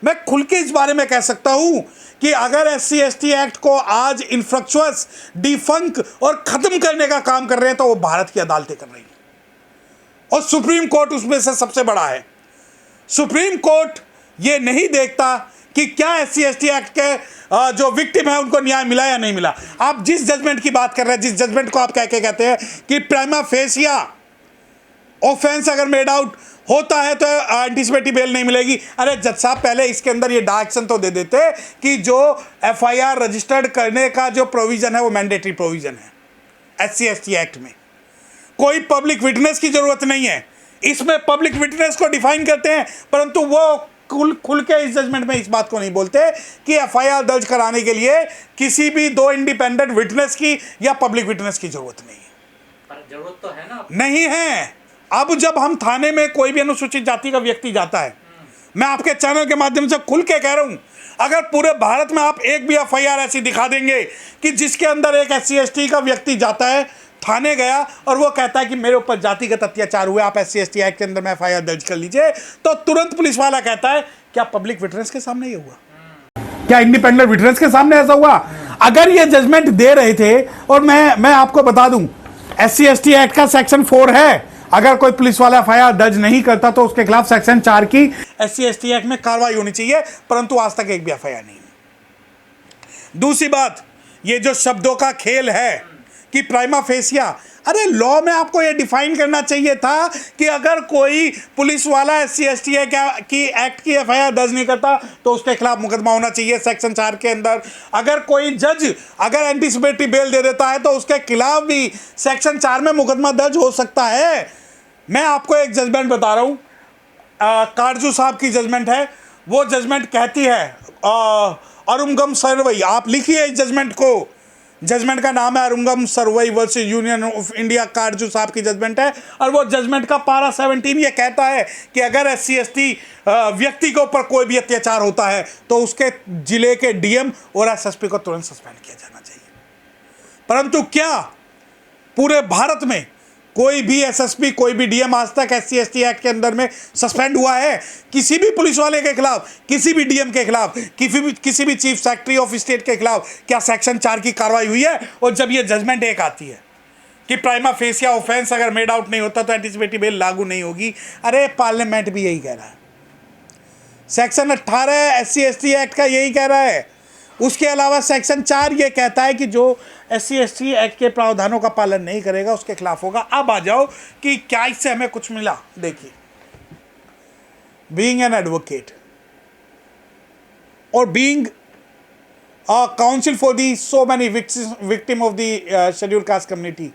मैं खुल के इस बारे में कह सकता हूं कि अगर SC ST एक्ट को आज इनफ्रक्चुअस, डिफंक और खत्म करने का काम कर रहे हैं तो वो भारत की अदालतें कर रही हैं, और सुप्रीम कोर्ट उसमें से सबसे बड़ा है। सुप्रीम कोर्ट ये नहीं देखता कि क्या SC ST एक्ट के जो विक्टिम है उनको न्याय मिला या नहीं मिला। आप जिस जजमेंट की बात कर रहे हैं, जिस जजमेंट को आप कहते हैं कि प्राइमा फेसिया ऑफेंस अगर मेड आउट होता है तो एंटीसिपेटरी बेल नहीं मिलेगी। अरे जज साहब, पहले इसके अंदर ये डायरेक्शन तो दे देते कि जो FIR रजिस्टर्ड करने का जो प्रोविजन है वो मैंडेटरी प्रोविजन है SC ST एक्ट में। कोई पब्लिक विटनेस की जरूरत नहीं है, इसमें पब्लिक विटनेस को डिफाइन करते हैं, परंतु वो खुल के इस जजमेंट में इस बात को नहीं बोलते कि FIR दर्ज कराने के लिए किसी भी दो इंडिपेंडेंट विटनेस की या पब्लिक विटनेस की जरूरत नहीं है। पर जरूरत तो है ना, नहीं है। अब जब हम थाने में कोई भी अनुसूचित जाति का व्यक्ति जाता है, मैं आपके चैनल के माध्यम से खुल के कह रहा हूं, अगर पूरे भारत में आप एक भी FIR ऐसी दिखा देंगे कि जिसके अंदर एक SC ST का व्यक्ति जाता है, थाने गया और वो कहता है कि मेरे ऊपर जातिगत अत्याचार हुए, आप SC ST एक्ट के अंदर में FIR दर्ज कर लीजिए, तो तुरंत पुलिस वाला कहता है क्या पब्लिक विटनेस के सामने ये हुआ, क्या इंडिपेंडेंट विटनेस के सामने ऐसा हुआ? अगर ये जजमेंट दे रहे थे, और मैं आपको बता दूं SC ST एक्ट का सेक्शन 4 है, अगर कोई पुलिस वाला FIR दर्ज नहीं करता तो उसके खिलाफ सेक्शन 4 की SC ST एक्ट में कार्रवाई होनी चाहिए, परंतु आज तक एक भी FIR नहीं। दूसरी बात, ये जो शब्दों का खेल है कि प्राइमा फेसिया, अरे लॉ में आपको ये डिफाइन करना चाहिए था कि अगर कोई पुलिस वाला SC ST की एक्ट की FIR दर्ज नहीं करता तो उसके खिलाफ मुकदमा होना चाहिए सेक्शन 4 के अंदर। अगर कोई जज अगर एंटीसिपेटरी बेल दे देता है तो उसके खिलाफ भी सेक्शन 4 में मुकदमा दर्ज हो सकता है। मैं आपको एक जजमेंट बता रहा हूँ, काटजू साहब की जजमेंट है। वो जजमेंट कहती है अरुंगम सर्वई, आप लिखिए इस जजमेंट को, जजमेंट का नाम है Arungam Servai versus union of India, Katju साहब की जजमेंट है। और वो जजमेंट का पारा 17 ये कहता है कि अगर SC ST व्यक्ति के ऊपर कोई भी अत्याचार होता है तो उसके जिले के DM और SSP को तुरंत सस्पेंड किया जाना चाहिए। परंतु क्या पूरे भारत में कोई भी SSP, कोई भी DM आज तक SC ST एक्ट के अंदर में सस्पेंड हुआ है? किसी भी पुलिस वाले के खिलाफ, किसी भी DM के खिलाफ, किसी भी चीफ सेक्रेटरी ऑफ स्टेट के खिलाफ क्या सेक्शन 4 की कार्रवाई हुई है? और जब ये जजमेंट एक आती है कि प्राइमा फेसिया ऑफेंस अगर मेड आउट नहीं होता तो एंटीसिपेटरी बेल लागू नहीं होगी, अरे पार्लियामेंट भी यही कह रहा है, सेक्शन 18 SC ST एक्ट का यही कह रहा है। उसके अलावा सेक्शन 4 ये कहता है कि जो SC ST एक्ट के प्रावधानों का पालन नहीं करेगा उसके खिलाफ होगा। अब आ जाओ कि क्या इससे हमें कुछ मिला। देखिए, बीइंग एन एडवोकेट और being a council for the so many victim of the schedule caste community,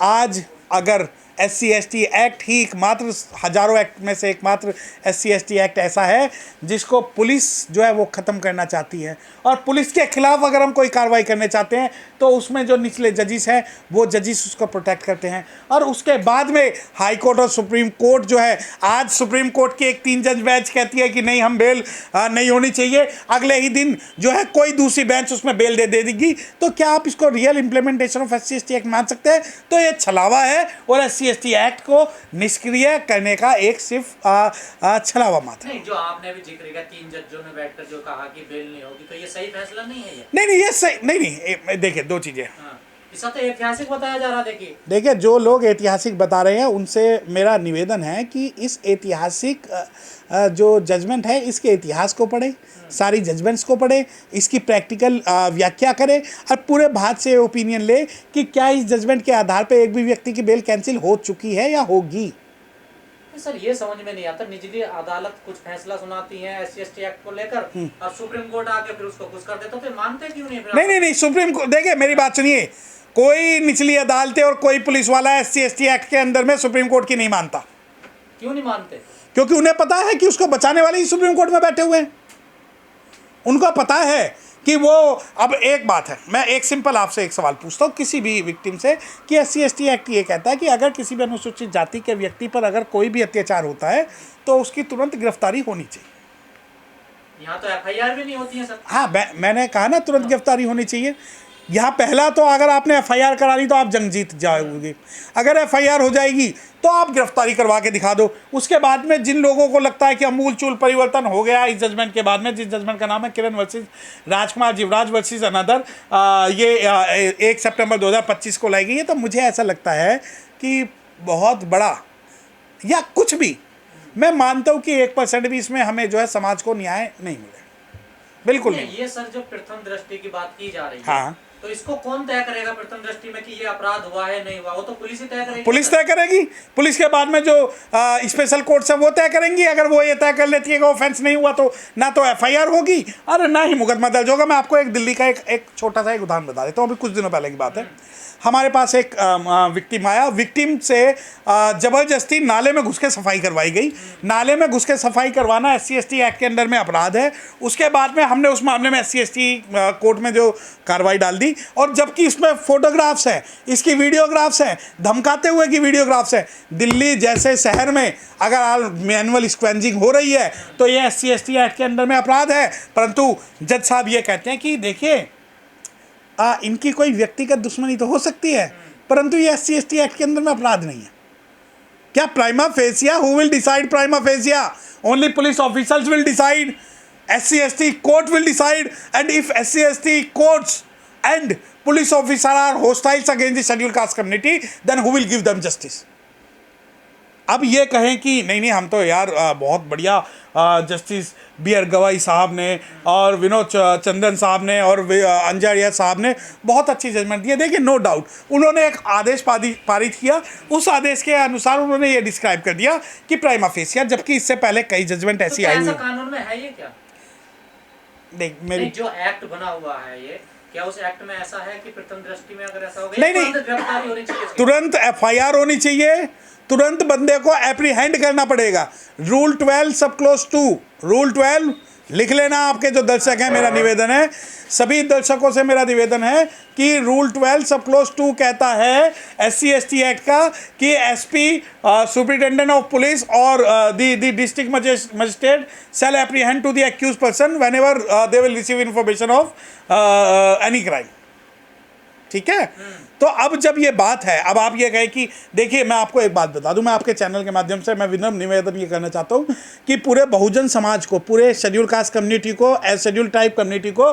आज अगर SC ST एक्ट ही एकमात्र हजारों एक्ट में से एकमात्र SC ST एक्ट ऐसा है जिसको पुलिस जो है वो ख़त्म करना चाहती है, और पुलिस के खिलाफ अगर हम कोई कार्रवाई करने चाहते हैं तो उसमें जो निचले जजिस हैं वो जजिस उसको प्रोटेक्ट करते हैं। और उसके बाद में हाई कोर्ट और सुप्रीम कोर्ट जो है, आज सुप्रीम कोर्ट की एक 3 जज बेंच कहती है कि नहीं, हम बेल नहीं होनी चाहिए, अगले ही दिन जो है कोई दूसरी बेंच उसमें बेल दे देगी। तो क्या आप इसको real implementation of SC ST act मान सकते हैं? तो ये छलावा है, और SC ST एक्ट को निष्क्रिय करने का एक सिर्फ छलावा मात्र। नहीं, जो आपने भी जिक्र किया 3 जजों ने बैठकर जो कहा कि बेल नहीं होगी, तो ये सही फैसला नहीं है? नहीं, ये सही नहीं। देखिए, दो चीजें, इसका तो ऐतिहासिक बताया जा रहा। देखिए, जो लोग ऐतिहासिक बता रहे हैं उनसे मेरा निवेदन है कि इस ऐतिहासिक जो जजमेंट है इसके इतिहास को पढ़े, सारी जजमेंट्स को पढ़े, इसकी प्रैक्टिकल व्याख्या करें, और पूरे भारत से ओपिनियन ले कि क्या इस जजमेंट के आधार पर एक भी व्यक्ति की बेल कैंसिल हो चुकी है या होगी। सर, ये समझ में नहीं आता, निचली अदालत कुछ फैसला सुनाती है SC ST एक्ट को लेकर और सुप्रीम कोर्ट आके फिर उसको कुछ कर देता, तो मानते क्यों नहीं? नहीं, सुप्रीम कोर्ट, देखिए मेरी बात सुनिए, कोई निचली अदालतें और कोई पुलिस वाला SC ST एक्ट के अंदर में सुप्रीम कोर्ट की नहीं मानता। क्यों नहीं मानते? क्योंकि उन्हें पता है कि उसको बचाने वाले ही सुप्रीम कोर्ट में बैठे हुए हैं। उनको पता है कि वो, अब एक बात है, मैं एक सिंपल आपसे एक सवाल पूछता हूँ किसी भी विक्टिम से कि SC ST एक्ट ये कहता है कि अगर किसी भी अनुसूचित जाति के व्यक्ति पर अगर कोई भी अत्याचार होता है तो उसकी तुरंत गिरफ्तारी होनी चाहिए। यहाँ तो FIR भी नहीं होती है सर। हाँ, मैंने कहा ना तुरंत गिरफ्तारी होनी चाहिए। यहाँ पहला तो अगर आपने एफआईआर करा ली तो आप जंग जीत जाओगे। अगर एफआईआर हो जाएगी तो आप गिरफ्तारी करवा के दिखा दो। उसके बाद में जिन लोगों को लगता है कि अमूल चूल परिवर्तन हो गया इस जजमेंट के बाद में, जिस जजमेंट का नाम है किरण वर्सेस राजकुमार जीवराज वर्सेस अनदर, ये 1 सितंबर 2025 को लाई गई है, तो मुझे ऐसा लगता है कि बहुत बड़ा या कुछ भी, मैं मानता हूँ कि 1% भी इसमें हमें जो है समाज को न्याय नहीं मिलेगा, बिल्कुल नहीं। ये सर जब प्रथम दृष्टि की बात की जा रही है, हाँ, तो इसको कौन तय करेगा प्रथम दृष्टि में कि ये अपराध हुआ है नहीं हुआ? वो तो पुलिस ही तय करेगी। पुलिस तय करेगी। पुलिस के बाद में जो स्पेशल कोर्ट्स है वो तय करेंगी। अगर वो ये तय कर लेती है कि ऑफेंस नहीं हुआ तो ना तो एफआईआर होगी और ना ही मुकदमा दर्ज होगा। मैं आपको एक दिल्ली का एक छोटा सा एक उदाहरण बता देता हूँ। अभी कुछ दिनों पहले की बात है, हमारे पास एक विक्टिम आया। विक्टिम से ज़बरदस्ती नाले में घुस के सफाई करवाई गई। नाले में घुस के सफाई करवाना SC/ST एक्ट के अंडर में अपराध है। उसके बाद में हमने उस मामले में SC/ST कोर्ट में जो कार्रवाई डाल दी, और जबकि इसमें फोटोग्राफ्स हैं, इसकी वीडियोग्राफ्स हैं, धमकाते हुए की वीडियोग्राफ्स हैं। दिल्ली जैसे शहर में अगर मैनुअल स्क्वेंजिंग हो रही है तो ये SC/ST एक्ट के अंडर में अपराध है। परंतु जज साहब ये कहते हैं कि देखिए इनकी कोई व्यक्तिगत दुश्मनी तो हो सकती है, परंतु ये SC/ST एक्ट के अंदर में अपराध नहीं है। क्या prima facie? Who will decide prima facie? Only police officers will decide, SC/ST court will decide, and if SC/ST courts and police officer are hostiles against the schedule caste community, then who will give them justice? अब ये कहें कि नहीं हम तो यार बहुत बढ़िया जस्टिस BR गवाई साहब ने और विनोद चंदन साहब ने और अंजारिया साहब ने बहुत अच्छी जजमेंट दी। देखिए नो डाउट उन्होंने एक आदेश पारित किया, उस आदेश के अनुसार उन्होंने ये डिस्क्राइब कर दिया कि प्राइमा फेसिया, जबकि इससे पहले कई जजमेंट ऐसी आई हुई। ऐसा कानून में है ये क्या? देख मेरी जो एक्ट बना हुआ है ये, क्या उस एक्ट में ऐसा है कि प्रथम दृष्टि में अगर ऐसा हो गया नहीं गिरफ्तारी होनी चाहिए, तुरंत FIR होनी चाहिए, तुरंत बंदे को एप्रीहेंड करना पड़ेगा। रूल 12 सब क्लोज 2, रूल 12 लिख लेना। आपके जो दर्शक हैं, मेरा निवेदन है, सभी दर्शकों से मेरा निवेदन है कि रूल 12 सब क्लोज 2 कहता है SC/ST एक्ट का कि SP सुपरिटेंडेंट ऑफ पुलिस और the district magistrate shall apprehend to the accuse person whenever they will receive information of any crime. ठीक है, तो अब जब ये बात है, अब आप ये कहें कि देखिए मैं आपको एक बात बता दूं, मैं आपके चैनल के माध्यम से मैं विनम्र निवेदन ये करना चाहता हूं कि पूरे बहुजन समाज को, पूरे शेड्यूल कास्ट कम्युनिटी को, शेड्यूल ट्राइब कम्युनिटी को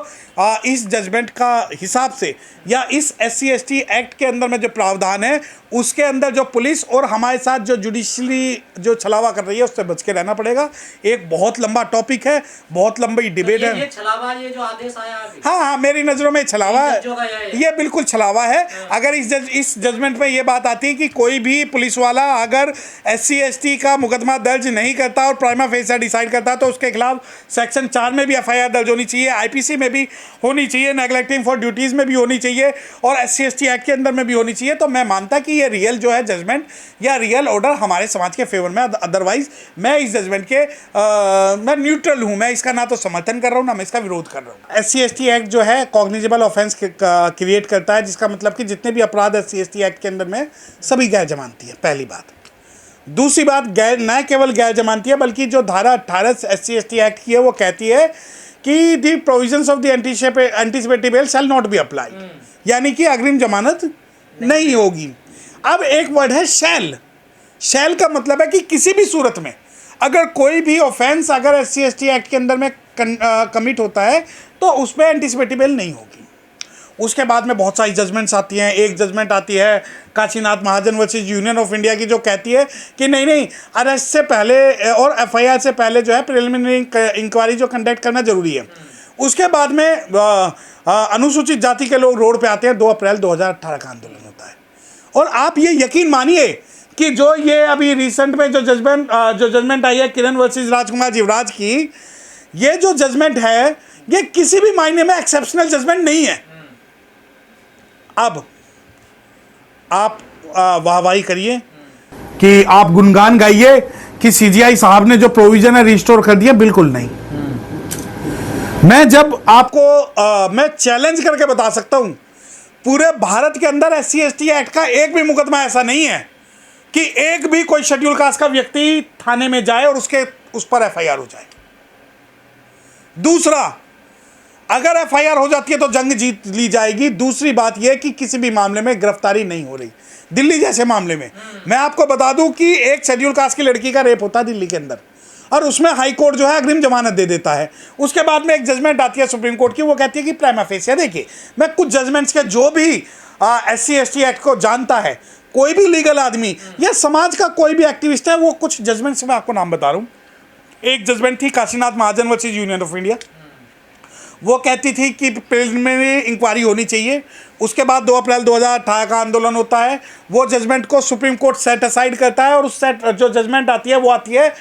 इस जजमेंट का हिसाब से या इस SC/ST एक्ट के अंदर में जो प्रावधान है उसके अंदर जो पुलिस और हमारे साथ जो जुडिशली जो छलावा कर रही है उससे बच के रहना पड़ेगा। एक बहुत लंबा टॉपिक है, बहुत लंबी डिबेट है। ये छलावा, ये जो आदेश आया अभी, हाँ मेरी नज़रों में छलावा है, ये बिल्कुल छलावा है। अगर इस जजमेंट में ये बात आती है कि कोई भी पुलिस वाला अगर SC/ST का मुकदमा दर्ज नहीं करता और प्राइमा फेसिया डिसाइड करता तो उसके खिलाफ सेक्शन 4 में भी FIR दर्ज होनी चाहिए, IPC में भी होनी चाहिए, नेग्लेक्टिंग फॉर ड्यूटीज़ में भी होनी चाहिए और SC/ST एक्ट के अंदर में भी होनी चाहिए। तो मैं मानता कि ये रियल जो है जजमेंट या रियल ऑर्डर हमारे समाज के फेवर में। अदरवाइज मैं इस जजमेंट के मैं न्यूट्रल हूँ, मैं इसका ना तो समर्थन कर रहा हूँ ना मैं इसका विरोध कर रहा हूँ। SC/ST एक्ट जो है कॉग्निजेबल ऑफेंस क्रिएट करता है, जिसका मतलब कि जितने भी अपराध SC/ST एक्ट के अंदर में सभी गैर जमानती है, पहली बात। दूसरी बात, न केवल गैर जमानती है बल्कि जो धारा 18 SC/ST एक्ट की है वो कहती है कि दी provisions of the anticipatory bail shall not be applied, यानी कि अग्रिम जमानत नहीं होगी। अब एक वर्ड है शैल। शैल का मतलब है कि किसी भी सूरत में अगर कोई भी ऑफेंस अगर SC/ST एक्ट के अंदर में कमिट होता है तो उसमें एंटीसिपेटरी बेल नहीं होगी। उसके बाद में बहुत सारी जजमेंट्स आती हैं। एक जजमेंट आती है काशीनाथ महाजन वर्सेस यूनियन ऑफ इंडिया की, जो कहती है कि नहीं अरेस्ट से पहले और FIR से पहले जो है प्रिलिमिनरी इंक्वायरी जो कंडक्ट करना जरूरी है। उसके बाद में अनुसूचित जाति के लोग रोड पे आते हैं। 2 अप्रैल 2018 का आंदोलन होता है। और आप ये यकीन मानिए कि जो ये अभी रिसेंट में जो जजमेंट आई है किरण वर्सेस राजकुमार जीवराज की, ये जो जजमेंट है ये किसी भी मायने में एक्सेप्शनल जजमेंट नहीं है। अब आप वाहवाही करिए कि आप गुणगान गाइए कि CGI साहब ने जो प्रोविजन है रिस्टोर कर दिया, बिल्कुल नहीं। मैं जब आपको मैं चैलेंज करके बता सकता हूं, पूरे भारत के अंदर SC/ST एक्ट का एक भी मुकदमा ऐसा नहीं है कि एक भी कोई शेड्यूल कास्ट का व्यक्ति थाने में जाए और उस पर FIR हो जाए। दूसरा, अगर एफआईआर हो जाती है तो जंग जीत ली जाएगी। दूसरी बात यह कि किसी भी मामले में गिरफ्तारी नहीं हो रही। दिल्ली जैसे मामले में मैं आपको बता दूं कि एक शेड्यूल कास्ट की लड़की का रेप होता है दिल्ली के अंदर, और उसमें हाई कोर्ट जो है अग्रिम जमानत दे देता है। उसके बाद में एक जजमेंट आती है सुप्रीम कोर्ट की, वो कहती है कि प्राइमा फेसिया। देखिए, मैं कुछ जजमेंट्स के जो भी SC/ST एक्ट को जानता है कोई भी लीगल आदमी या समाज का कोई भी एक्टिविस्ट है, वो कुछ जजमेंट्स मैं आपको नाम बता रहा हूँ। एक जजमेंट थी काशीनाथ महाजन वर्सेस यूनियन ऑफ इंडिया। वो कहती थी कि प्रिलिमिनरी इंक्वायरी होनी चाहिए। उसके बाद 2 अप्रैल 2018 का आंदोलन होता है, वो जजमेंट को सुप्रीम कोर्ट सेट असाइड करता है, और उस सेट जो जजमेंट आती है वो आती है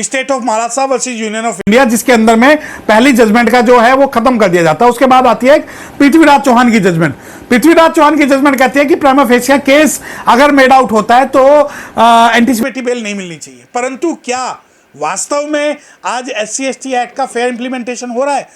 state of Maharashtra versus union of India, जिसके अंदर में पहली जजमेंट का जो है वो खत्म कर दिया जाता है। उसके बाद आती है पृथ्वीराज चौहान की जजमेंट। पृथ्वीराज चौहान की जजमेंट कहती है कि प्राइमा फेसिया केस अगर मेड आउट होता है तो एंटीसिपेटरी बेल नहीं मिलनी चाहिए। परंतु क्या वास्तव में आज SC/ST एक्ट का फेयर इंप्लीमेंटेशन हो रहा है?